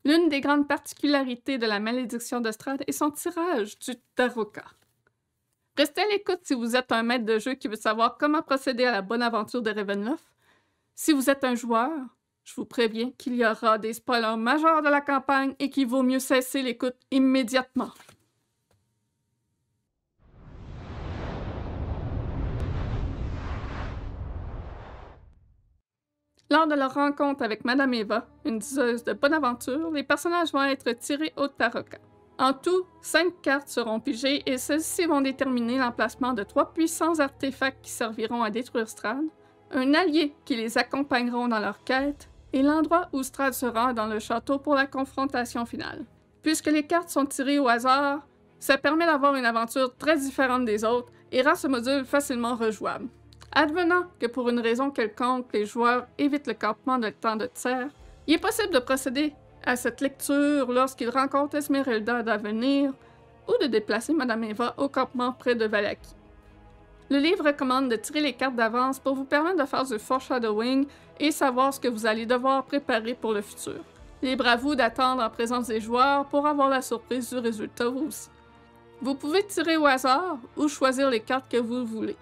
L'une des grandes particularités de la malédiction de Strahd est son tirage du Tarot-K. Restez à l'écoute si vous êtes un maître de jeu qui veut savoir comment procéder à la bonne aventure de Ravenloft. Si vous êtes un joueur, je vous préviens qu'il y aura des spoilers majeurs de la campagne et qu'il vaut mieux cesser l'écoute immédiatement. Lors de leur rencontre avec Madame Eva, une diseuse de bonne aventure, les personnages vont être tirés au Tarot-K. En tout, 5 cartes seront pigées et celles-ci vont déterminer l'emplacement de 3 puissants artefacts qui serviront à détruire Strahd, un allié qui les accompagneront dans leur quête, et l'endroit où Strahd sera dans le château pour la confrontation finale. Puisque les cartes sont tirées au hasard, ça permet d'avoir une aventure très différente des autres et rend ce module facilement rejouable. Advenant que pour une raison quelconque, les joueurs évitent le campement de temps de Tsar, il est possible de procéder à cette lecture lorsqu'ils rencontrent Esmeralda d'Avenir ou de déplacer Madame Eva au campement près de Vallaki. Le livre recommande de tirer les cartes d'avance pour vous permettre de faire du foreshadowing et savoir ce que vous allez devoir préparer pour le futur. Libre à vous d'attendre en présence des joueurs pour avoir la surprise du résultat vous aussi. Vous pouvez tirer au hasard ou choisir les cartes que vous voulez.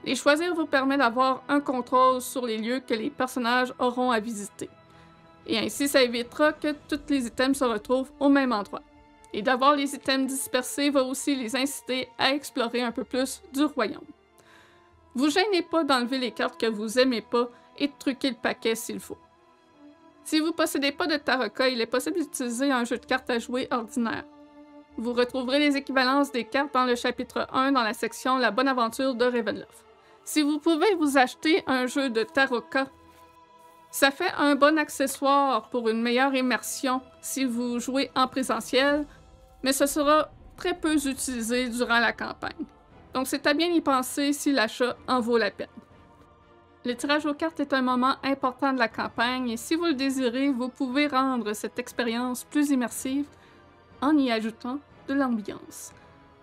Les choisir vous permet d'avoir un contrôle sur les lieux que les personnages auront à visiter. Et ainsi, ça évitera que tous les items se retrouvent au même endroit. Et d'avoir les items dispersés va aussi les inciter à explorer un peu plus du royaume. Vous gênez pas d'enlever les cartes que vous aimez pas et de truquer le paquet s'il faut. Si vous possédez pas de Tarot-K, il est possible d'utiliser un jeu de cartes à jouer ordinaire. Vous retrouverez les équivalences des cartes dans le chapitre 1 dans la section La bonne aventure de Ravenloft. Si vous pouvez vous acheter un jeu de Tarot-K, ça fait un bon accessoire pour une meilleure immersion si vous jouez en présentiel, mais ce sera très peu utilisé durant la campagne. Donc c'est à bien y penser si l'achat en vaut la peine. Le tirage aux cartes est un moment important de la campagne et si vous le désirez, vous pouvez rendre cette expérience plus immersive en y ajoutant de l'ambiance,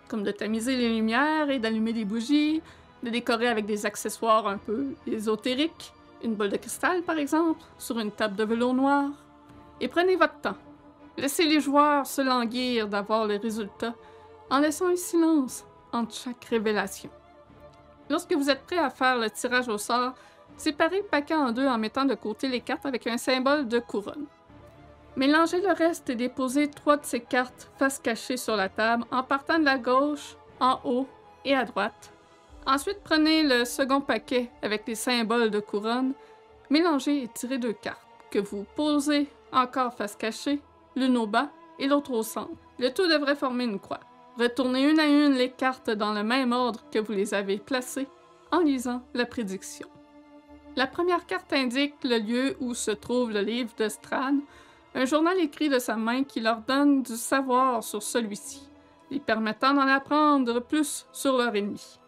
comme de tamiser les lumières et d'allumer des bougies, de décorer avec des accessoires un peu ésotériques, une boule de cristal par exemple, sur une table de velours noir. Et prenez votre temps. Laissez les joueurs se languir d'avoir les résultats en laissant un silence entre chaque révélation. Lorsque vous êtes prêt à faire le tirage au sort, séparez le paquet en deux en mettant de côté les cartes avec un symbole de couronne. Mélangez le reste et déposez 3 de ces cartes face cachée sur la table en partant de la gauche, en haut et à droite. Ensuite, prenez le second paquet avec les symboles de couronne, mélangez et tirez 2 cartes que vous posez encore face cachée, l'une au bas et l'autre au centre. Le tout devrait former une croix. Retournez une à une les cartes dans le même ordre que vous les avez placées en lisant la prédiction. La première carte indique le lieu où se trouve le livre de Strahd, un journal écrit de sa main qui leur donne du savoir sur celui-ci, les permettant d'en apprendre plus sur leur ennemi.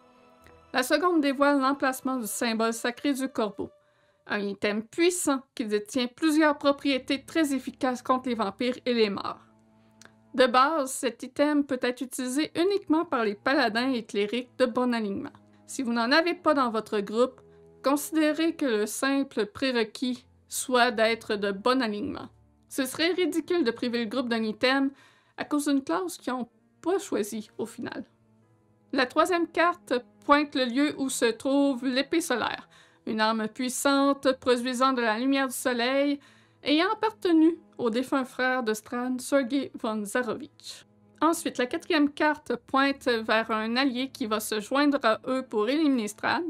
La seconde dévoile l'emplacement du symbole sacré du corbeau, un item puissant qui détient plusieurs propriétés très efficaces contre les vampires et les morts. De base, cet item peut être utilisé uniquement par les paladins et clérics de bon alignement. Si vous n'en avez pas dans votre groupe, considérez que le simple prérequis soit d'être de bon alignement. Ce serait ridicule de priver le groupe d'un item à cause d'une classe qu'ils n'ont pas choisie au final. La troisième carte pointe le lieu où se trouve l'épée solaire, une arme puissante produisant de la lumière du soleil, ayant appartenu au défunt frère de Strahd, Sergei von Zarovich. Ensuite, la quatrième carte pointe vers un allié qui va se joindre à eux pour éliminer Strahd,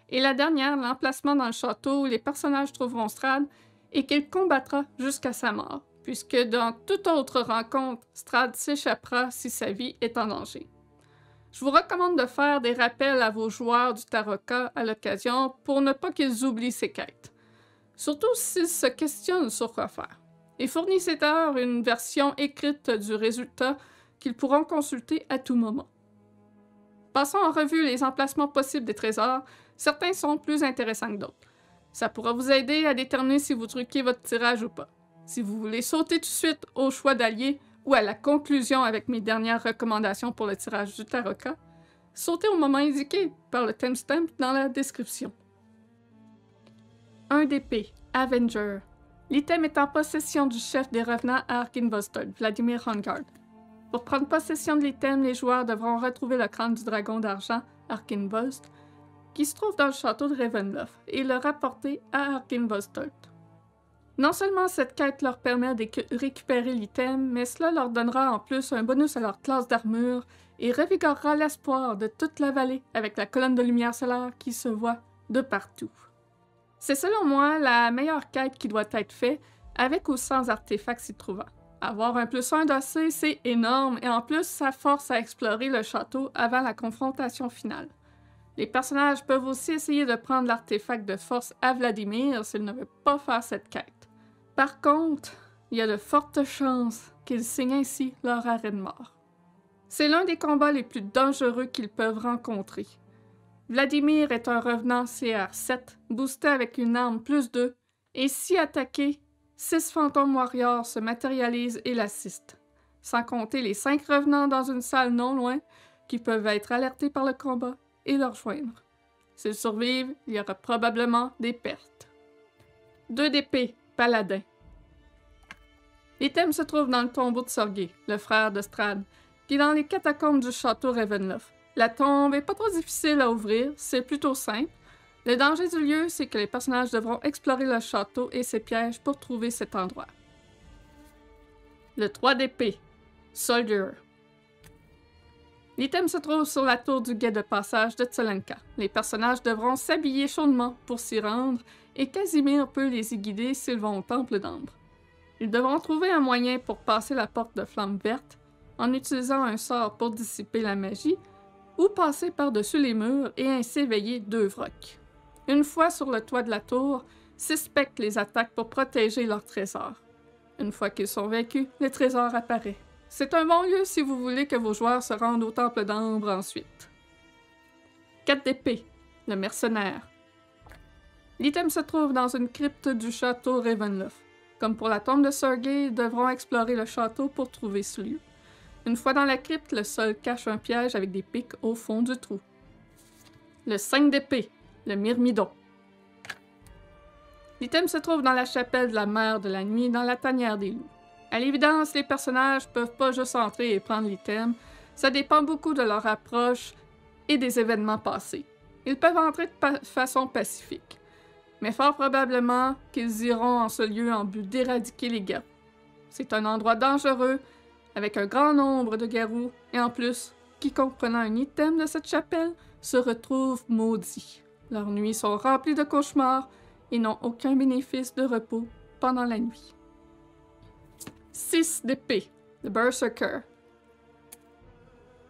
et la dernière, l'emplacement dans le château où les personnages trouveront Strahd et qu'il combattra jusqu'à sa mort, puisque dans toute autre rencontre, Strahd s'échappera si sa vie est en danger. Je vous recommande de faire des rappels à vos joueurs du Tarot-K à l'occasion pour ne pas qu'ils oublient ces quêtes, surtout s'ils se questionnent sur quoi faire. Et fournissez-leur une version écrite du résultat qu'ils pourront consulter à tout moment. Passons en revue les emplacements possibles des trésors, certains sont plus intéressants que d'autres. Ça pourra vous aider à déterminer si vous truquez votre tirage ou pas. Si vous voulez sauter tout de suite au choix d'alliés ou à la conclusion avec mes dernières recommandations pour le tirage du Tarot-K, sautez au moment indiqué par le timestamp dans la description. 1 d'épée, Avenger. L'item est en possession du chef des revenants à Arkinvostold, Vladimir Hongard. Pour prendre possession de l'item, les joueurs devront retrouver le crâne du dragon d'argent, Arkinvost, qui se trouve dans le château de Ravenloft, et le rapporter à Arkinvostold. Non seulement cette quête leur permet de récupérer l'item, mais cela leur donnera en plus un bonus à leur classe d'armure et revigorera l'espoir de toute la vallée avec la colonne de lumière solaire qui se voit de partout. C'est selon moi la meilleure quête qui doit être faite, avec ou sans artefacts s'y trouvant. Avoir un +1 d'AC, c'est énorme, et en plus, ça force à explorer le château avant la confrontation finale. Les personnages peuvent aussi essayer de prendre l'artefact de force à Vladimir s'ils ne veulent pas faire cette quête. Par contre, il y a de fortes chances qu'ils signent ainsi leur arrêt de mort. C'est l'un des combats les plus dangereux qu'ils peuvent rencontrer. Vladimir est un revenant CR7, boosté avec une arme +2, et si attaqué, 6 fantômes warriors se matérialisent et l'assistent, sans compter les 5 revenants dans une salle non loin qui peuvent être alertés par le combat et leur joindre. S'ils survivent, il y aura probablement des pertes. 2 d'épée, paladin. L'item se trouve dans le tombeau de Sorgé, le frère de Strahd, qui est dans les catacombes du château Ravenloft. La tombe est pas trop difficile à ouvrir, c'est plutôt simple. Le danger du lieu, c'est que les personnages devront explorer le château et ses pièges pour trouver cet endroit. Le 3 d'épée, Soldier. L'item se trouve sur la tour du guet de passage de Tsolenka. Les personnages devront s'habiller chaudement pour s'y rendre, et Casimir peut les y guider s'ils vont au temple d'Ambre. Ils devront trouver un moyen pour passer la porte de flamme verte, en utilisant un sort pour dissiper la magie, ou passer par-dessus les murs et ainsi éveiller 2 vrocs. Une fois sur le toit de la tour, 6 spectres les attaquent pour protéger leur trésor. Une fois qu'ils sont vaincus, le trésor apparaît. C'est un bon lieu si vous voulez que vos joueurs se rendent au temple d'Ambre ensuite. 4 d'épée, le mercenaire. L'item se trouve dans une crypte du château Ravenloft. Comme pour la tombe de Sorgé, ils devront explorer le château pour trouver ce lieu. Une fois dans la crypte, le sol cache un piège avec des pics au fond du trou. Le 5 d'épée, le Myrmidon. L'item se trouve dans la chapelle de la mère de la nuit, dans la tanière des loups. À l'évidence, les personnages peuvent pas juste entrer et prendre l'item, ça dépend beaucoup de leur approche et des événements passés. Ils peuvent entrer de façon pacifique, mais fort probablement qu'ils iront en ce lieu en but d'éradiquer les garous. C'est un endroit dangereux, avec un grand nombre de garous, et en plus, quiconque prenant un item de cette chapelle se retrouve maudit. Leurs nuits sont remplies de cauchemars et n'ont aucun bénéfice de repos pendant la nuit. 6 d'épée, le Berserker.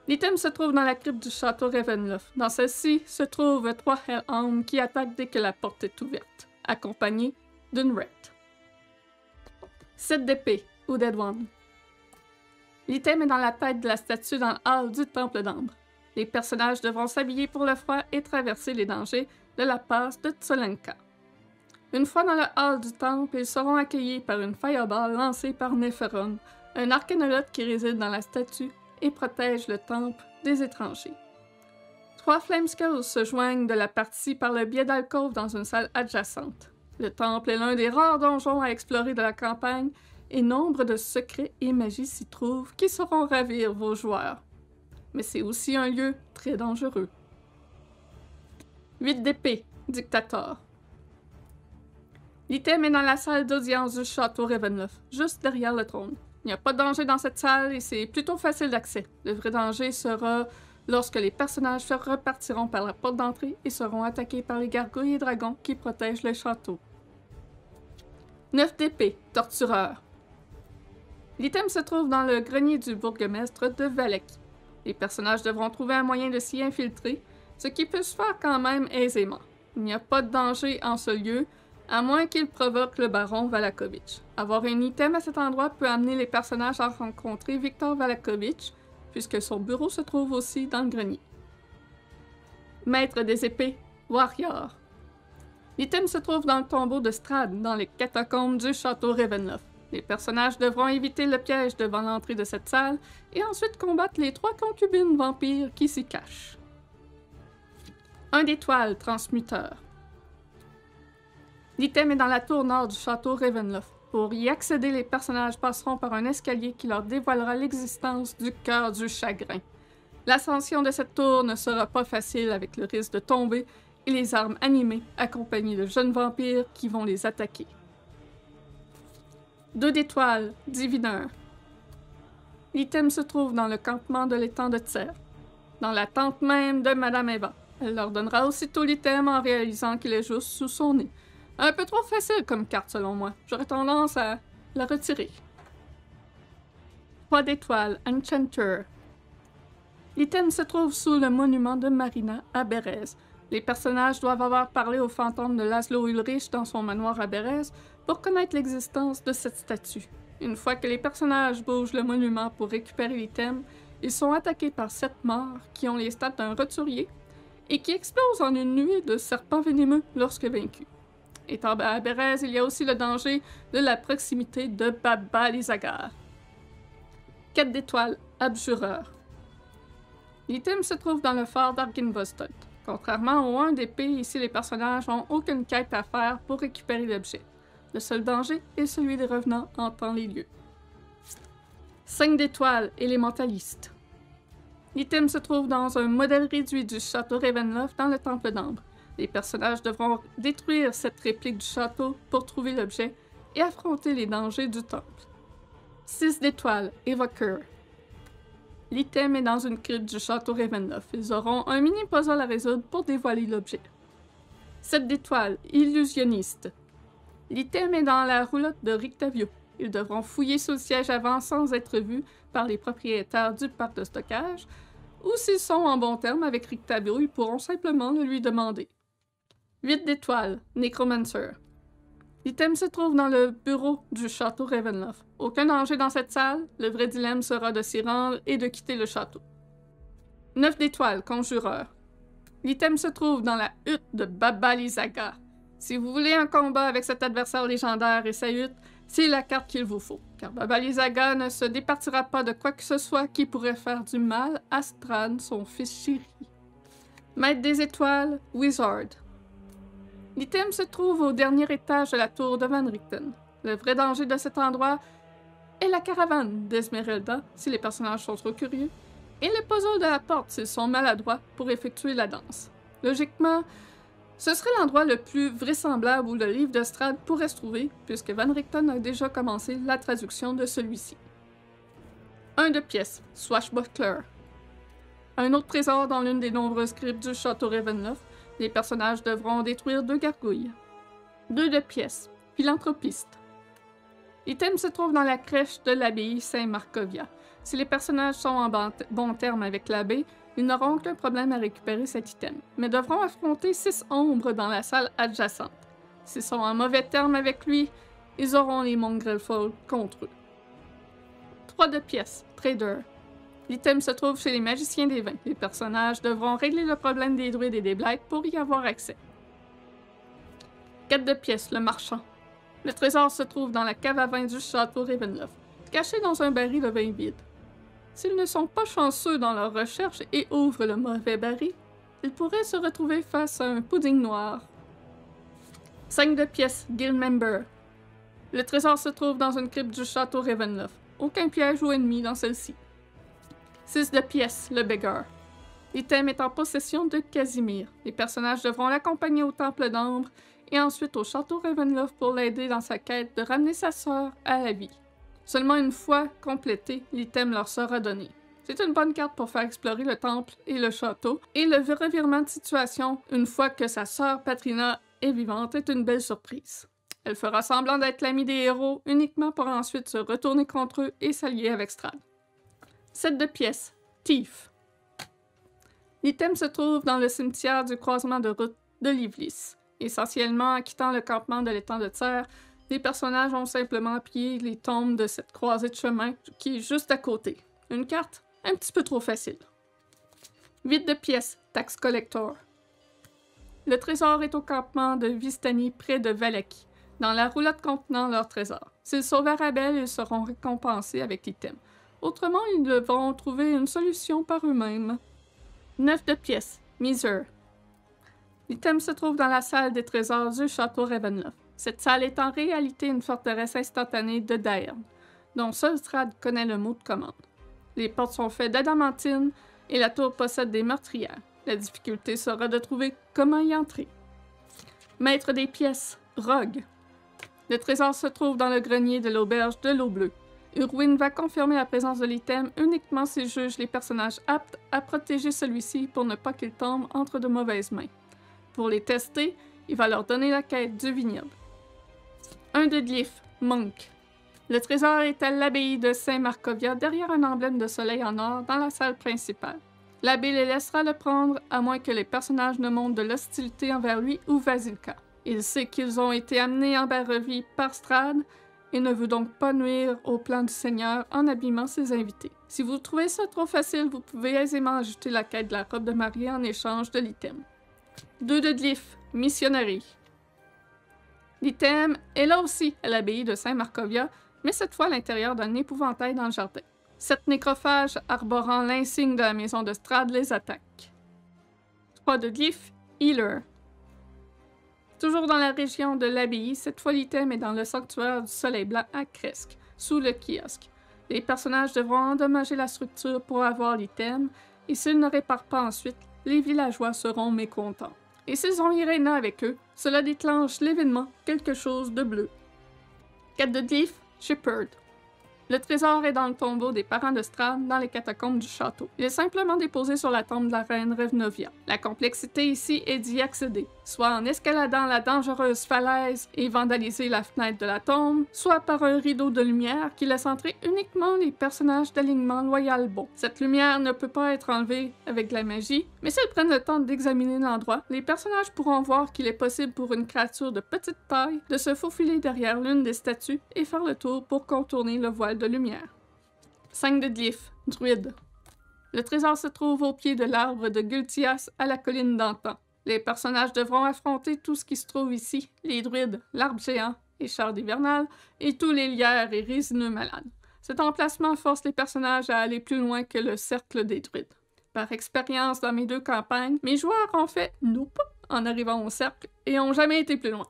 L'item se trouve dans la crypte du château Ravenloft. Dans celle-ci se trouvent 3 Hellhounds qui attaquent dès que la porte est ouverte, accompagnés d'une Ret. 7 d'épée, Hooded One. L'item est dans la tête de la statue dans le hall du temple d'Ambre. Les personnages devront s'habiller pour le froid et traverser les dangers de la passe de Tsolenka. Une fois dans le hall du temple, ils seront accueillis par une fireball lancée par Nepheron, un arcanolote qui réside dans la statue et protège le temple des étrangers. 3 Flameskulls se joignent de la partie par le biais d'alcôves dans une salle adjacente. Le temple est l'un des rares donjons à explorer de la campagne, et nombre de secrets et magies s'y trouvent qui sauront ravir vos joueurs. Mais c'est aussi un lieu très dangereux. 8 d'épée, Dictator. L'item est dans la salle d'audience du château Ravenloft, juste derrière le trône. Il n'y a pas de danger dans cette salle et c'est plutôt facile d'accès. Le vrai danger sera lorsque les personnages repartiront par la porte d'entrée et seront attaqués par les gargouilles et dragons qui protègent le château. 9 d'épée, Tortureur. L'item se trouve dans le grenier du bourgmestre de Vallaki. Les personnages devront trouver un moyen de s'y infiltrer, ce qui peut se faire quand même aisément. Il n'y a pas de danger en ce lieu, à moins qu'il provoque le baron Valakovitch. Avoir un item à cet endroit peut amener les personnages à rencontrer Victor Valakovitch, puisque son bureau se trouve aussi dans le grenier. Maître des épées, Warrior. L'item se trouve dans le tombeau de Strahd, dans les catacombes du château Ravenloft. Les personnages devront éviter le piège devant l'entrée de cette salle et ensuite combattre les 3 concubines vampires qui s'y cachent. 1 d'étoile, Transmuteur. L'item est dans la tour nord du château Ravenloft. Pour y accéder, les personnages passeront par un escalier qui leur dévoilera l'existence du cœur du chagrin. L'ascension de cette tour ne sera pas facile avec le risque de tomber et les armes animées accompagnées de jeunes vampires qui vont les attaquer. 2 d'étoiles, divineur. L'item se trouve dans le campement de l'étang de Tser, dans la tente même de Madame Eva. Elle leur donnera aussitôt l'item en réalisant qu'il est juste sous son nez. Un peu trop facile comme carte selon moi. J'aurais tendance à la retirer. 3 d'étoiles, Enchanter. L'item se trouve sous le monument de Marina à Bérez. Les personnages doivent avoir parlé au fantôme de Laszlo Ulrich dans son manoir à Bérez pour connaître l'existence de cette statue. Une fois que les personnages bougent le monument pour récupérer l'item, ils sont attaqués par 7 morts qui ont les stats d'un roturier et qui explosent en une nuée de serpents venimeux lorsque vaincus. Étant à Bérez, il y a aussi le danger de la proximité de Baba Lysagar. 4 d'étoiles, Abjureur. L'item se trouve dans le fort d'Argynvostolt. Contrairement au 1 d'épée, ici les personnages n'ont aucune quête à faire pour récupérer l'objet. Le seul danger est celui des revenants en temps les lieux. 5 d'étoiles, Élémentaliste. L'item se trouve dans un modèle réduit du château Ravenloft dans le Temple d'Ambre. Les personnages devront détruire cette réplique du château pour trouver l'objet et affronter les dangers du temple. 6 d'étoiles, Evoker. L'item est dans une crypte du château Ravenloft. Ils auront un mini-puzzle à résoudre pour dévoiler l'objet. 7 d'étoiles, Illusionniste. L'item est dans la roulotte de Rictavio. Ils devront fouiller sous le siège avant sans être vus par les propriétaires du parc de stockage, ou s'ils sont en bon terme avec Rictavio, ils pourront simplement le lui demander. 8 d'étoiles, Necromancer. L'item se trouve dans le bureau du château Ravenloft. Aucun danger dans cette salle, le vrai dilemme sera de s'y rendre et de quitter le château. 9 d'étoiles, Conjureur. L'item se trouve dans la hutte de Baba Lysagar. Si vous voulez un combat avec cet adversaire légendaire et sa hutte, c'est la carte qu'il vous faut, car Baba Lysagar ne se départira pas de quoi que ce soit qui pourrait faire du mal à Strahd, son fils chéri. Maître des étoiles, Wizard. L'item se trouve au dernier étage de la tour de Van Richten. Le vrai danger de cet endroit est la caravane d'Esmeralda, si les personnages sont trop curieux, et le puzzle de la porte s'ils sont maladroits pour effectuer la danse. Logiquement, ce serait l'endroit le plus vraisemblable où le livre de Strahd pourrait se trouver, puisque Van Richten a déjà commencé la traduction de celui-ci. 1 de pièce, Swashbuckler. Un autre trésor dans l'une des nombreuses cryptes du château Ravenloft. Les personnages devront détruire 2 gargouilles. 2 de pièce, Philanthropiste. L'item se trouve dans la crèche de l'abbaye Saint-Marcovia. Si les personnages sont en bon terme avec l'abbé, ils n'auront aucun problème à récupérer cet item, mais devront affronter 6 ombres dans la salle adjacente. S'ils sont en mauvais terme avec lui, ils auront les Mongrelfold contre eux. 3 de pièce, Trader. L'item se trouve chez les magiciens des vins. Les personnages devront régler le problème des druides et des blights pour y avoir accès. 4 de pièce, le marchand. Le trésor se trouve dans la cave à vin du château Ravenloft, caché dans un baril de vin vide. S'ils ne sont pas chanceux dans leur recherche et ouvrent le mauvais baril, ils pourraient se retrouver face à un pudding noir. 5 de pièce, Guildmember. Le trésor se trouve dans une crypte du château Ravenloft. Aucun piège ou ennemi dans celle-ci. 6 de pièce, le Beggar. L'item est en possession de Casimir. Les personnages devront l'accompagner au Temple d'Ambre et ensuite au château Ravenloft pour l'aider dans sa quête de ramener sa sœur à la vie. Seulement une fois complété, l'item leur sera donné. C'est une bonne carte pour faire explorer le temple et le château, et le revirement de situation, une fois que sa sœur Patrina est vivante, est une belle surprise. Elle fera semblant d'être l'amie des héros, uniquement pour ensuite se retourner contre eux et s'allier avec Strahd. 7 de pièce, Thief. L'item se trouve dans le cimetière du croisement de route de Livlis. Essentiellement, en quittant le campement de l'étang de Tser, les personnages ont simplement pillé les tombes de cette croisée de chemin qui est juste à côté. Une carte un petit peu trop facile. 8 de pièce, Tax Collector. Le trésor est au campement de Vistani près de Vallaki, dans la roulotte contenant leur trésor. S'ils sauvent Arabelle, ils seront récompensés avec l'item. Autrement, ils devront trouver une solution par eux-mêmes. 9 de pièce, Miser. L'item se trouve dans la salle des trésors du château Ravenloft. Cette salle est en réalité une forteresse instantanée de Daern, dont seul Strahd connaît le mot de commande. Les portes sont faites d'adamantine et la tour possède des meurtrières. La difficulté sera de trouver comment y entrer. Maître des pièces, Rogue. Le trésor se trouve dans le grenier de l'auberge de l'eau bleue. Urwin va confirmer la présence de l'item uniquement s'il juge les personnages aptes à protéger celui-ci pour ne pas qu'il tombe entre de mauvaises mains. Pour les tester, il va leur donner la quête du vignoble. Un de glyphes, Monk. Le trésor est à l'abbaye de Saint-Marcovia, derrière un emblème de soleil en or dans la salle principale. L'abbé les laissera le prendre, à moins que les personnages ne montrent de l'hostilité envers lui ou Vasilka. Il sait qu'ils ont été amenés en Barovie par Strahd et ne veut donc pas nuire au plan du Seigneur en abîmant ses invités. Si vous trouvez ça trop facile, vous pouvez aisément ajouter la quête de la robe de mariée en échange de l'item. 2 de glyphes, Missionary. L'item est là aussi à l'abbaye de Saint-Marcovia, mais cette fois à l'intérieur d'un épouvantail dans le jardin. 7 nécrophages arborant l'insigne de la maison de Strahd les attaquent. 3 de glyphes, Healer. Toujours dans la région de l'abbaye, cette fois l'item est dans le sanctuaire du Soleil Blanc à Kresk, sous le kiosque. Les personnages devront endommager la structure pour avoir l'item, et s'ils ne réparent pas ensuite, les villageois seront mécontents. Et s'ils ont Irena avec eux, cela déclenche l'événement quelque chose de bleu. 4 de glyphes, Shepherd. Le trésor est dans le tombeau des parents de Strahd dans les catacombes du château. Il est simplement déposé sur la tombe de la reine Revnovia. La complexité ici est d'y accéder, soit en escaladant la dangereuse falaise et vandaliser la fenêtre de la tombe, soit par un rideau de lumière qui laisse entrer uniquement les personnages d'alignement loyal bon. Cette lumière ne peut pas être enlevée avec de la magie, mais s'ils prennent le temps d'examiner l'endroit, les personnages pourront voir qu'il est possible pour une créature de petite taille de se faufiler derrière l'une des statues et faire le tour pour contourner le voile de lumière. 5 de glyphes, Druide. Le trésor se trouve au pied de l'arbre de Gultias à la colline d'Antan. Les personnages devront affronter tout ce qui se trouve ici, les druides, l'arbre géant et chars hivernales, et tous les lierres et résineux malades. Cet emplacement force les personnages à aller plus loin que le cercle des druides. Par expérience dans mes 2 campagnes, mes joueurs ont fait « nope » en arrivant au cercle et ont jamais été plus loin.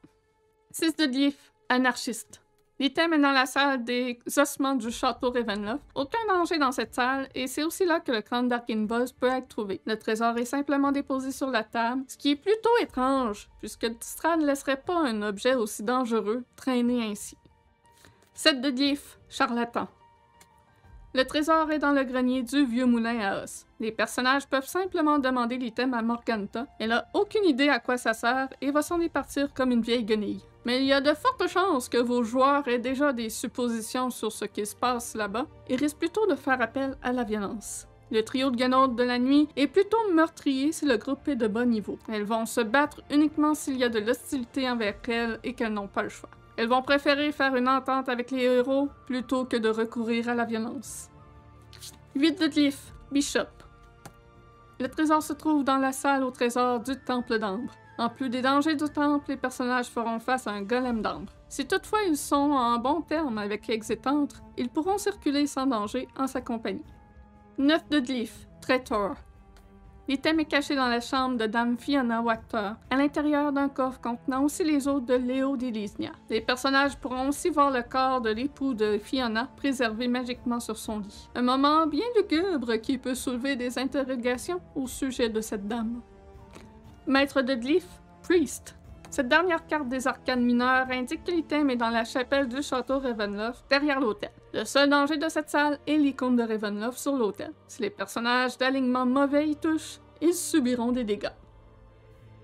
6 de glyphes, Anarchiste. L'item est dans la salle des ossements du château Ravenloft. Aucun danger dans cette salle, et c'est aussi là que le crâne d'Arkinbos peut être trouvé. Le trésor est simplement déposé sur la table, ce qui est plutôt étrange, puisque Strahd ne laisserait pas un objet aussi dangereux traîner ainsi. 7 de glyphes, Charlatan. Le trésor est dans le grenier du vieux moulin à os. Les personnages peuvent simplement demander l'item à Morgantha. Elle a aucune idée à quoi ça sert et va s'en départir comme une vieille guenille. Mais il y a de fortes chances que vos joueurs aient déjà des suppositions sur ce qui se passe là-bas et risquent plutôt de faire appel à la violence. Le trio de guenaudes de la nuit est plutôt meurtrier si le groupe est de bas niveau. Elles vont se battre uniquement s'il y a de l'hostilité envers elles et qu'elles n'ont pas le choix. Elles vont préférer faire une entente avec les héros plutôt que de recourir à la violence. 8 de glyphes, Bishop. Le trésor se trouve dans la salle au trésor du Temple d'Ambre. En plus des dangers du temple, les personnages feront face à un golem d'ambre. Si toutefois ils sont en bon terme avec Exetantre, ils pourront circuler sans danger en sa compagnie. 9 de glyphes, Traitor. L'item est caché dans la chambre de Dame Fiona Wachter, à l'intérieur d'un coffre contenant aussi les os de Léo d'Elysnia. Les personnages pourront aussi voir le corps de l'époux de Fiona préservé magiquement sur son lit. Un moment bien lugubre qui peut soulever des interrogations au sujet de cette dame. Maître de glyphes, Priest. Cette dernière carte des arcanes mineurs indique que l'item est dans la chapelle du château Ravenloft, derrière l'autel. Le seul danger de cette salle est l'icône de Ravenloft sur l'autel. Si les personnages d'alignement mauvais y touchent, ils subiront des dégâts.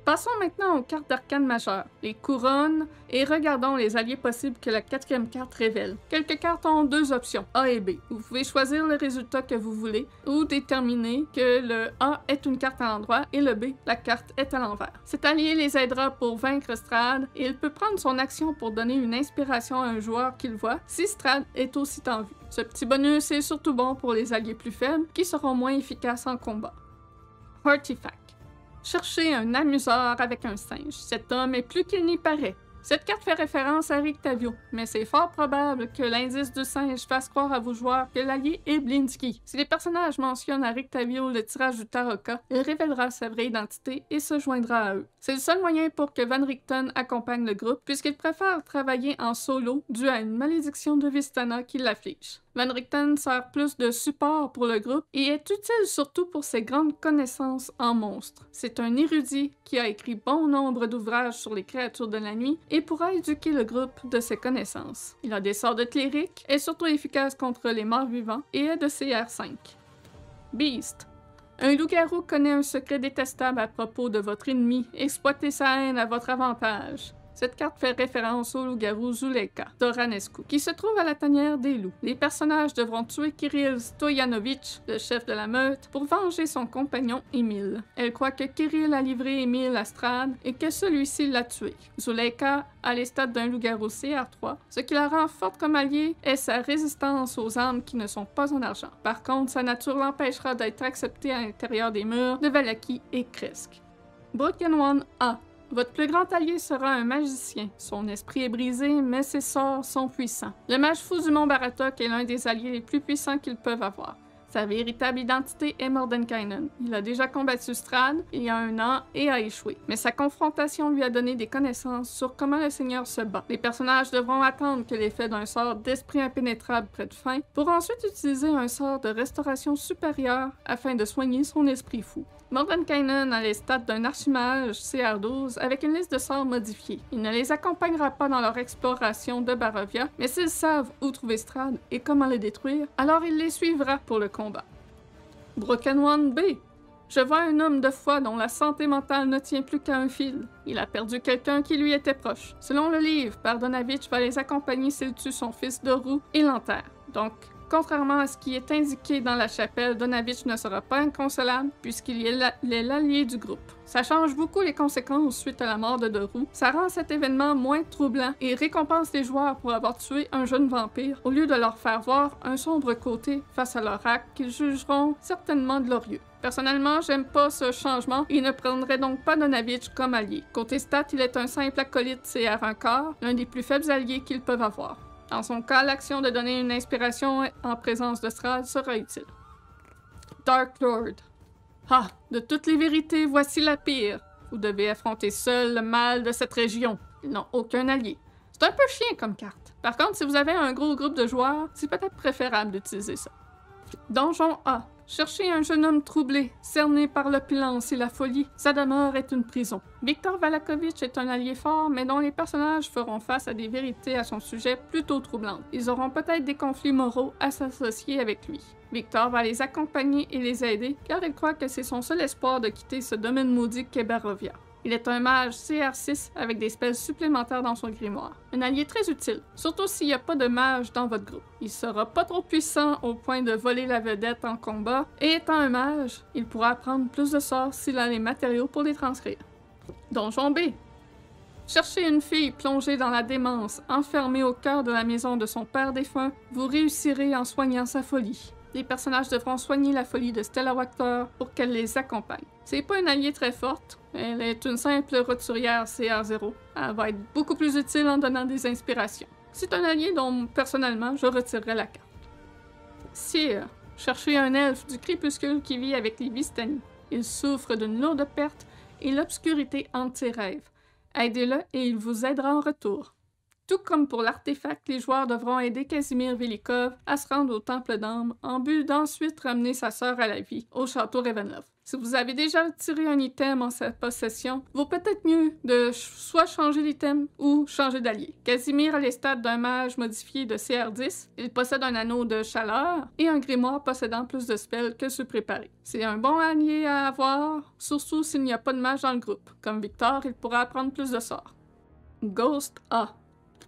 Passons maintenant aux cartes d'arcanes majeures, les couronnes, et regardons les alliés possibles que la 4e carte révèle. Quelques cartes ont 2 options, A et B. Vous pouvez choisir le résultat que vous voulez, ou déterminer que le A est une carte à l'endroit et le B, la carte est à l'envers. Cet allié les aidera pour vaincre Strahd, et il peut prendre son action pour donner une inspiration à un joueur qu'il voit, si Strahd est aussi en vue. Ce petit bonus est surtout bon pour les alliés plus faibles, qui seront moins efficaces en combat. Artifact. Cherchez un amuseur avec un singe. Cet homme est plus qu'il n'y paraît. Cette carte fait référence à Rictavio, mais c'est fort probable que l'indice du singe fasse croire à vos joueurs que l'allié est Blinsky. Si les personnages mentionnent à Rictavio le tirage du Tarokka, il révélera sa vraie identité et se joindra à eux. C'est le seul moyen pour que Van Richten accompagne le groupe, puisqu'il préfère travailler en solo dû à une malédiction de Vistana qui l'afflige. Van Richten sert plus de support pour le groupe et est utile surtout pour ses grandes connaissances en monstres. C'est un érudit qui a écrit bon nombre d'ouvrages sur les créatures de la nuit et pourra éduquer le groupe de ses connaissances. Il a des sorts de cléric, est surtout efficace contre les morts vivants et est de CR5. Beast. Un loup-garou connaît un secret détestable à propos de votre ennemi. Exploitez sa haine à votre avantage. Cette carte fait référence au loup-garou Zuleka d'Oranescu, qui se trouve à la tanière des loups. Les personnages devront tuer Kirill Stoyanovitch, le chef de la meute, pour venger son compagnon Emile. Elle croit que Kirill a livré Emile à Strad et que celui-ci l'a tué. Zuleka a les stats d'un loup-garou CR3. Ce qui la rend forte comme allié est sa résistance aux armes qui ne sont pas en argent. Par contre, sa nature l'empêchera d'être acceptée à l'intérieur des murs de Vallaki et Kresk. Broken One A. Votre plus grand allié sera un magicien. Son esprit est brisé, mais ses sorts sont puissants. Le mage fou du mont Baratok est l'un des alliés les plus puissants qu'ils peuvent avoir. Sa véritable identité est Mordenkainen. Il a déjà combattu Strad il y a 1 an et a échoué. Mais sa confrontation lui a donné des connaissances sur comment le Seigneur se bat. Les personnages devront attendre que l'effet d'un sort d'esprit impénétrable prenne fin pour ensuite utiliser un sort de restauration supérieure afin de soigner son esprit fou. Mordenkainen a les stats d'un archimage CR12 avec une liste de sorts modifiés. Il ne les accompagnera pas dans leur exploration de Barovia, mais s'ils savent où trouver Strad et comment le détruire, alors il les suivra pour le combat. Broken One B. Je vois un homme de foi dont la santé mentale ne tient plus qu'à un fil. Il a perdu quelqu'un qui lui était proche. Selon le livre, Pardonavitch va les accompagner s'il tue son fils Doru et l'enterre. Donc, contrairement à ce qui est indiqué dans la chapelle, Donavitch ne sera pas inconsolable puisqu'il est l'allié du groupe. Ça change beaucoup les conséquences suite à la mort de Doru. Ça rend cet événement moins troublant et récompense les joueurs pour avoir tué un jeune vampire au lieu de leur faire voir un sombre côté face à leur acte qu'ils jugeront certainement glorieux. Personnellement, j'aime pas ce changement et ne prendrais donc pas Donavitch comme allié. Côté stats, il est un simple acolyte CR1 quart, l'un des plus faibles alliés qu'ils peuvent avoir. Dans son cas, l'action de donner une inspiration en présence de Strad sera utile. Dark Lord. Ah, de toutes les vérités, voici la pire. Vous devez affronter seul le mal de cette région. Ils n'ont aucun allié. C'est un peu chiant comme carte. Par contre, si vous avez un gros groupe de joueurs, c'est peut-être préférable d'utiliser ça. Donjon A. Cherchez un jeune homme troublé, cerné par l'opulence et la folie. Sa demeure est une prison. Viktor Valakovitch est un allié fort, mais dont les personnages feront face à des vérités à son sujet plutôt troublantes. Ils auront peut-être des conflits moraux à s'associer avec lui. Viktor va les accompagner et les aider, car il croit que c'est son seul espoir de quitter ce domaine maudit qu'est Barovia. Il est un mage CR6 avec des spells supplémentaires dans son grimoire. Un allié très utile, surtout s'il n'y a pas de mage dans votre groupe. Il sera pas trop puissant au point de voler la vedette en combat, et étant un mage, il pourra apprendre plus de sorts s'il a les matériaux pour les transcrire. Donjon B. Cherchez une fille plongée dans la démence, enfermée au cœur de la maison de son père défunt, vous réussirez en soignant sa folie. Les personnages devront soigner la folie de Stella Wachter pour qu'elle les accompagne. C'est pas une alliée très forte, elle est une simple roturière CR0. Elle va être beaucoup plus utile en donnant des inspirations. C'est un allié dont, personnellement, je retirerais la carte. Sire, cherchez un elfe du crépuscule qui vit avec les Vistani. Il souffre d'une lourde perte et l'obscurité hante ses rêves. Aidez-le et il vous aidera en retour. Tout comme pour l'artefact, les joueurs devront aider Casimir Velikov à se rendre au Temple d'Âme en but d'ensuite ramener sa sœur à la vie au château Ravenloft. Si vous avez déjà tiré un item en sa possession, vaut peut-être mieux de soit changer l'item ou changer d'allié. Casimir a les stats d'un mage modifié de CR10, il possède un anneau de chaleur et un grimoire possédant plus de spells que ceux préparés. C'est un bon allié à avoir, surtout s'il n'y a pas de mage dans le groupe. Comme Viktor, il pourra apprendre plus de sorts. Ghost A.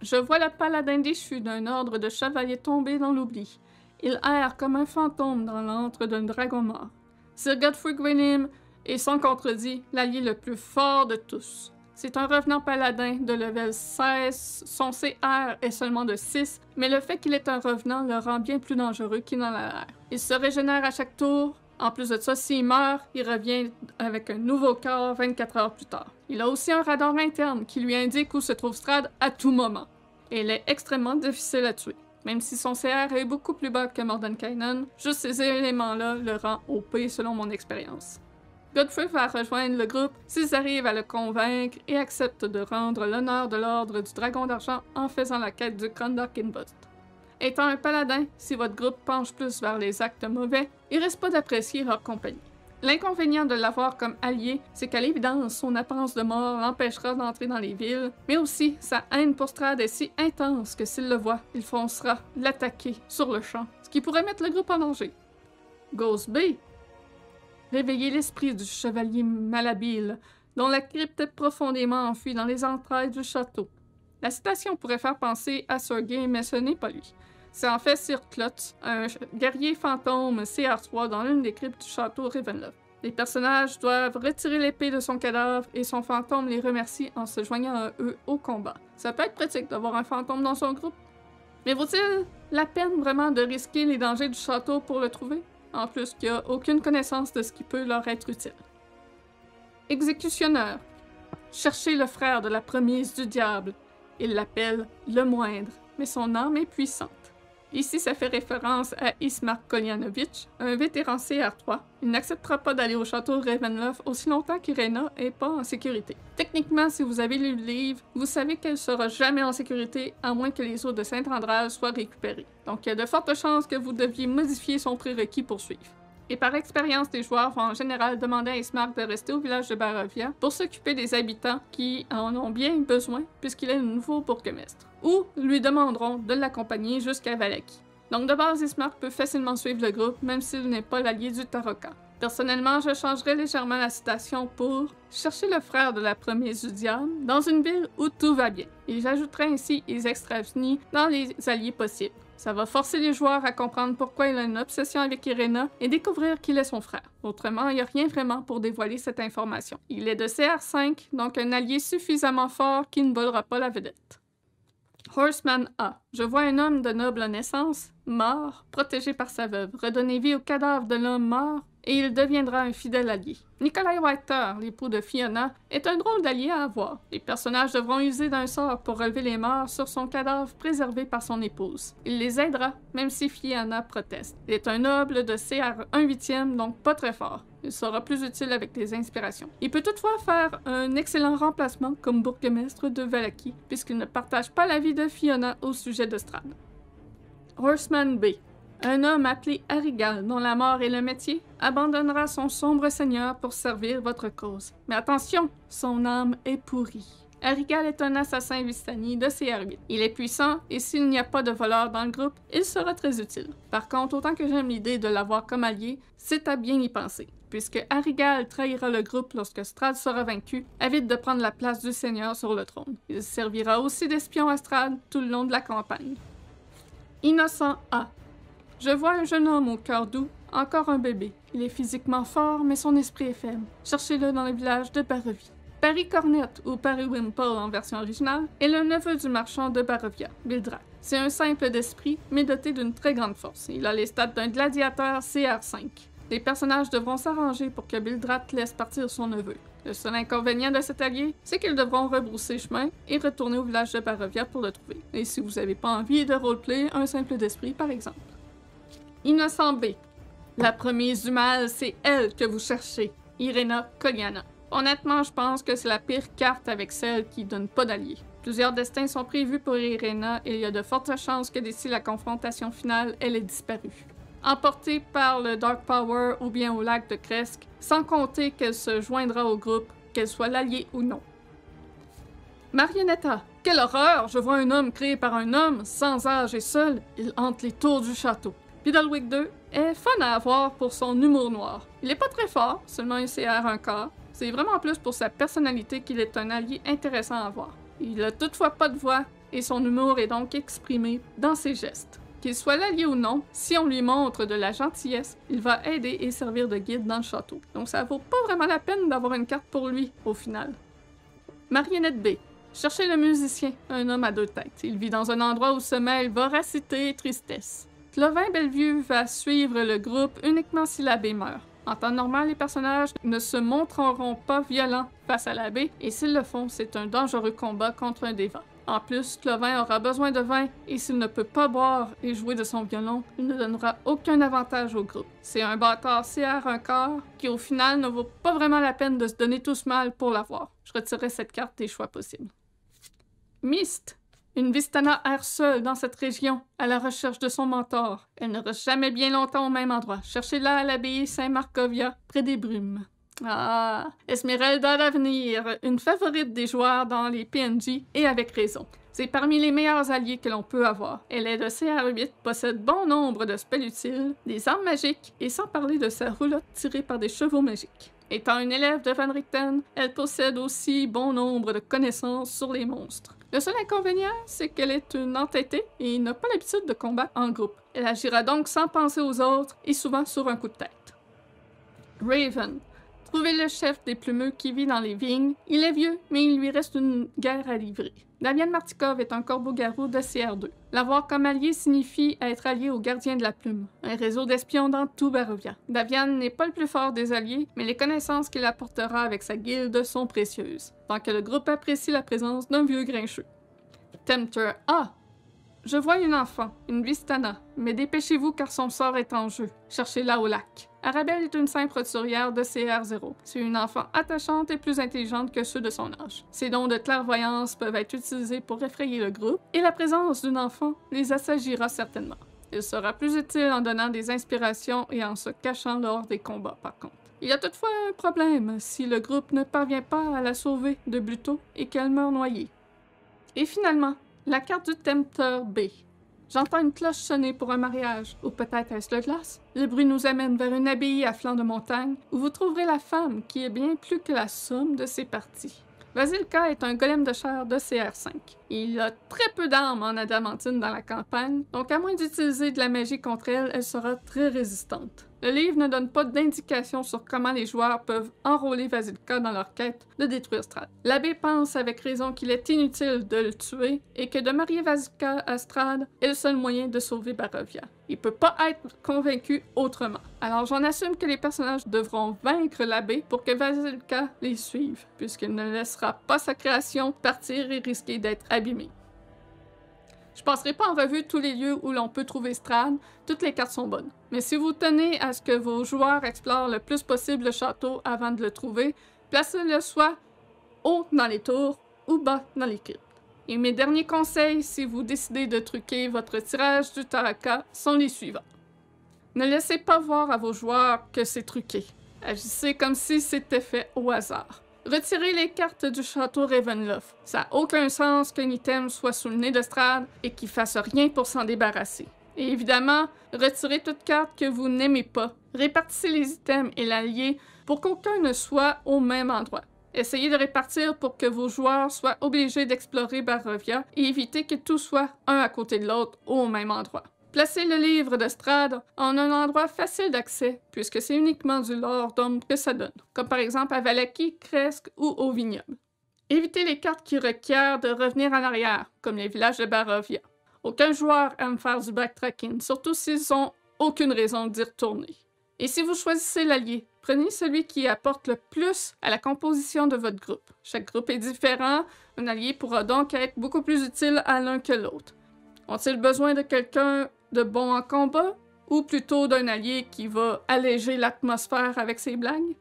Je vois le paladin déchu d'un ordre de chevaliers tombé dans l'oubli. Il erre comme un fantôme dans l'antre d'un dragon mort. Sir Godfrey Gwynim est sans contredit l'allié le plus fort de tous. C'est un revenant paladin de level 16, son CR est seulement de 6, mais le fait qu'il est un revenant le rend bien plus dangereux qu'il n'en a l'air. Il se régénère à chaque tour, En plus de ça, s'il meurt, il revient avec un nouveau corps 24 heures plus tard. Il a aussi un radar interne qui lui indique où se trouve Strahd à tout moment. Et il est extrêmement difficile à tuer. Même si son CR est beaucoup plus bas que Mordenkainen, juste ces éléments-là le rend OP selon mon expérience. Godfrey va rejoindre le groupe s'ils arrivent à le convaincre et acceptent de rendre l'honneur de l'Ordre du Dragon d'Argent en faisant la quête du Krondarkinbust. Étant un paladin, si votre groupe penche plus vers les actes mauvais, il risque pas d'apprécier leur compagnie. L'inconvénient de l'avoir comme allié, c'est qu'à l'évidence, son apparence de mort l'empêchera d'entrer dans les villes, mais aussi, sa haine pour Strahd est si intense que s'il le voit, il foncera l'attaquer sur le champ, ce qui pourrait mettre le groupe en danger. Ghost B. Réveiller l'esprit du chevalier malhabile, dont la crypte est profondément enfouie dans les entrailles du château. La citation pourrait faire penser à Sergei, mais ce n'est pas lui. C'est en fait Sir Klotz, un guerrier fantôme CR3 dans l'une des cryptes du château Ravenloft. Les personnages doivent retirer l'épée de son cadavre et son fantôme les remercie en se joignant à eux au combat. Ça peut être pratique d'avoir un fantôme dans son groupe. Mais vaut-il la peine vraiment de risquer les dangers du château pour le trouver? En plus qu'il n'y a aucune connaissance de ce qui peut leur être utile. Exécutionneur. Cherchez le frère de la promise du diable. Il l'appelle le moindre, mais son âme est puissante. Ici, ça fait référence à Ismark Kolyanovitch, un vétéran CR3. Il n'acceptera pas d'aller au château Ravenloft aussi longtemps qu'Irena n'est pas en sécurité. Techniquement, si vous avez lu le livre, vous savez qu'elle sera jamais en sécurité à moins que les eaux de Saint-Andral soient récupérées. Donc, il y a de fortes chances que vous deviez modifier son prérequis pour suivre. Et par expérience, les joueurs vont en général demander à Ismark de rester au village de Barovia pour s'occuper des habitants qui en ont bien besoin puisqu'il est le nouveau bourgmestre. Ou lui demanderont de l'accompagner jusqu'à Vallaki. Donc de base, Ismark peut facilement suivre le groupe même s'il n'est pas l'allié du Tarokka. Personnellement, je changerais légèrement la citation pour « chercher le frère de la promesse du diable dans une ville où tout va bien ». Et j'ajouterais ainsi les extravnis dans les alliés possibles. Ça va forcer les joueurs à comprendre pourquoi il a une obsession avec Irena et découvrir qu'il est son frère. Autrement, il n'y a rien vraiment pour dévoiler cette information. Il est de CR5, donc un allié suffisamment fort qui ne volera pas la vedette. Horseman A. Je vois un homme de noble naissance, mort, protégé par sa veuve, redonner vie au cadavre de l'homme mort, et il deviendra un fidèle allié. Nikolai Whiter, l'époux de Fiona, est un drôle d'allié à avoir. Les personnages devront user d'un sort pour relever les morts sur son cadavre préservé par son épouse. Il les aidera, même si Fiona proteste. Il est un noble de CR 1/8, donc pas très fort. Il sera plus utile avec les inspirations. Il peut toutefois faire un excellent remplacement comme bourgmestre de Vallaki, puisqu'il ne partage pas l'avis de Fiona au sujet de Strahd. Horseman B. Un homme appelé Arigal, dont la mort est le métier, abandonnera son sombre seigneur pour servir votre cause. Mais attention, son âme est pourrie. Arigal est un assassin Vistani de CR8. Il est puissant, et s'il n'y a pas de voleur dans le groupe, il sera très utile. Par contre, autant que j'aime l'idée de l'avoir comme allié, c'est à bien y penser. Puisque Arigal trahira le groupe lorsque Strahd sera vaincu, avide de prendre la place du seigneur sur le trône. Il servira aussi d'espion à Strahd tout le long de la campagne. Innocent A. Je vois un jeune homme au cœur doux, encore un bébé. Il est physiquement fort, mais son esprit est faible. Cherchez-le dans le village de Barovia. Barry Cornet, ou Barry Wimple en version originale, est le neveu du marchand de Barovia, Bildrat. C'est un simple d'esprit, mais doté d'une très grande force. Il a les stats d'un gladiateur CR5. Les personnages devront s'arranger pour que Bildrat laisse partir son neveu. Le seul inconvénient de cet allié, c'est qu'ils devront rebrousser chemin et retourner au village de Barovia pour le trouver. Et si vous n'avez pas envie de roleplay, un simple d'esprit par exemple. Innocent B. La promise du mal, c'est elle que vous cherchez. Irena Kolyana. Honnêtement, je pense que c'est la pire carte avec celle qui donne pas d'alliés. Plusieurs destins sont prévus pour Irena et il y a de fortes chances que d'ici la confrontation finale, elle ait disparu. Emportée par le Dark Power ou bien au lac de Kresk, sans compter qu'elle se joindra au groupe, qu'elle soit l'allié ou non. Marionetta. Quelle horreur! Je vois un homme créé par un homme, sans âge et seul, il hante les tours du château. Piddlewick 2 est fun à avoir pour son humour noir. Il est pas très fort, seulement un CR un quart. C'est vraiment plus pour sa personnalité qu'il est un allié intéressant à voir. Il a toutefois pas de voix, et son humour est donc exprimé dans ses gestes. Qu'il soit l'allié ou non, si on lui montre de la gentillesse, il va aider et servir de guide dans le château. Donc ça vaut pas vraiment la peine d'avoir une carte pour lui, au final. Marionnette B. Cherchez le musicien, un homme à deux têtes. Il vit dans un endroit où se mêlent voracité et tristesse. Clovin Bellevue va suivre le groupe uniquement si l'abbé meurt. En temps normal, les personnages ne se montreront pas violents face à l'abbé, et s'ils le font, c'est un dangereux combat contre un dévant. En plus, Clovin aura besoin de vin, et s'il ne peut pas boire et jouer de son violon, il ne donnera aucun avantage au groupe. C'est un bâtard CR un quart, qui au final ne vaut pas vraiment la peine de se donner tout ce mal pour l'avoir. Je retirerai cette carte des choix possibles. Mist. Une Vistana erre seule dans cette région, à la recherche de son mentor. Elle ne reste jamais bien longtemps au même endroit. Cherchez-la à l'abbaye Saint-Marcovia, près des brumes. Ah, Esmeralda d'avenir, une favorite des joueurs dans les PNJ, et avec raison. C'est parmi les meilleurs alliés que l'on peut avoir. Elle est de CR8, possède bon nombre de spells utiles, des armes magiques, et sans parler de sa roulotte tirée par des chevaux magiques. Étant une élève de Van Richten, elle possède aussi bon nombre de connaissances sur les monstres. Le seul inconvénient, c'est qu'elle est une entêtée et n'a pas l'habitude de combattre en groupe. Elle agira donc sans penser aux autres et souvent sur un coup de tête. Raven. Trouvez le chef des plumeux qui vit dans les vignes. Il est vieux, mais il lui reste une guerre à livrer. Davian Martikov est un corbeau-garou de CR2. L'avoir comme allié signifie être allié au gardien de la plume, un réseau d'espions dans tout Barovia. Davian n'est pas le plus fort des alliés, mais les connaissances qu'il apportera avec sa guilde sont précieuses, tant que le groupe apprécie la présence d'un vieux grincheux. Tempter A. Je vois une enfant, une Vistana, mais dépêchez-vous car son sort est en jeu. Cherchez-la au lac. Arabelle est une simple roturière de CR0. C'est une enfant attachante et plus intelligente que ceux de son âge. Ses dons de clairvoyance peuvent être utilisés pour effrayer le groupe, et la présence d'une enfant les assagira certainement. Il sera plus utile en donnant des inspirations et en se cachant lors des combats par contre. Il y a toutefois un problème si le groupe ne parvient pas à la sauver de Bluto et qu'elle meurt noyée. Et finalement, la carte du Tempter B. J'entends une cloche sonner pour un mariage, ou peut-être est-ce le glace. Le bruit nous amène vers une abbaye à flanc de montagne, où vous trouverez la femme qui est bien plus que la somme de ses parties. Vasilka est un golem de chair de CR5. Il a très peu d'armes en adamantine dans la campagne, donc à moins d'utiliser de la magie contre elle, elle sera très résistante. Le livre ne donne pas d'indication sur comment les joueurs peuvent enrôler Vasilka dans leur quête de détruire Strahd. L'abbé pense avec raison qu'il est inutile de le tuer et que de marier Vasilka à Strahd est le seul moyen de sauver Barovia. Il peut pas être convaincu autrement. Alors j'en assume que les personnages devront vaincre l'abbé pour que Vasilka les suive, puisqu'il ne laissera pas sa création partir et risquer d'être abîmée. Je passerai pas en revue tous les lieux où l'on peut trouver Strahd, toutes les cartes sont bonnes. Mais si vous tenez à ce que vos joueurs explorent le plus possible le château avant de le trouver, placez-le soit haut dans les tours ou bas dans les cryptes. Et mes derniers conseils, si vous décidez de truquer votre tirage du Taraka, sont les suivants. Ne laissez pas voir à vos joueurs que c'est truqué. Agissez comme si c'était fait au hasard. Retirez les cartes du château Ravenloft. Ça n'a aucun sens qu'un item soit sous le nez de Strahd et qu'il fasse rien pour s'en débarrasser. Et évidemment, retirez toute carte que vous n'aimez pas. Répartissez les items et l'allié pour qu'aucun ne soit au même endroit. Essayez de répartir pour que vos joueurs soient obligés d'explorer Barovia et évitez que tout soit un à côté de l'autre au même endroit. Placez le livre de Strahd en un endroit facile d'accès, puisque c'est uniquement du lore d'ombre que ça donne, comme par exemple à Vallaki, Kresk ou au vignoble. Évitez les cartes qui requièrent de revenir en arrière, comme les villages de Barovia. Aucun joueur aime faire du backtracking, surtout s'ils n'ont aucune raison d'y retourner. Et si vous choisissez l'allié, prenez celui qui apporte le plus à la composition de votre groupe. Chaque groupe est différent, un allié pourra donc être beaucoup plus utile à l'un que l'autre. Ont-ils besoin de quelqu'un de bon en combat, ou plutôt d'un allié qui va alléger l'atmosphère avec ses blagues?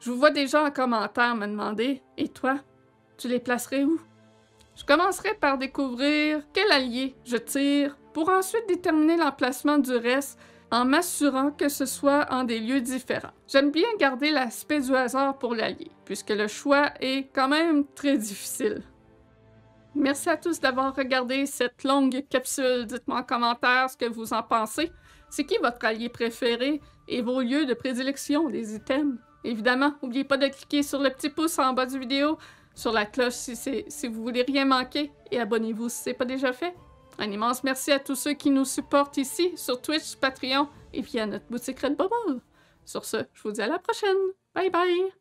Je vous vois déjà en commentaire me demander « Et toi, tu les placerais où? » Je commencerai par découvrir quel allié je tire, pour ensuite déterminer l'emplacement du reste en m'assurant que ce soit en des lieux différents. J'aime bien garder l'aspect du hasard pour l'allié, puisque le choix est quand même très difficile. Merci à tous d'avoir regardé cette longue capsule. Dites-moi en commentaire ce que vous en pensez. C'est qui votre allié préféré et vos lieux de prédilection des items? Évidemment, n'oubliez pas de cliquer sur le petit pouce en bas du vidéo, sur la cloche si vous voulez rien manquer, et abonnez-vous si ce n'est pas déjà fait. Un immense merci à tous ceux qui nous supportent ici, sur Twitch, Patreon et via notre boutique Redbubble. Sur ce, je vous dis à la prochaine. Bye bye!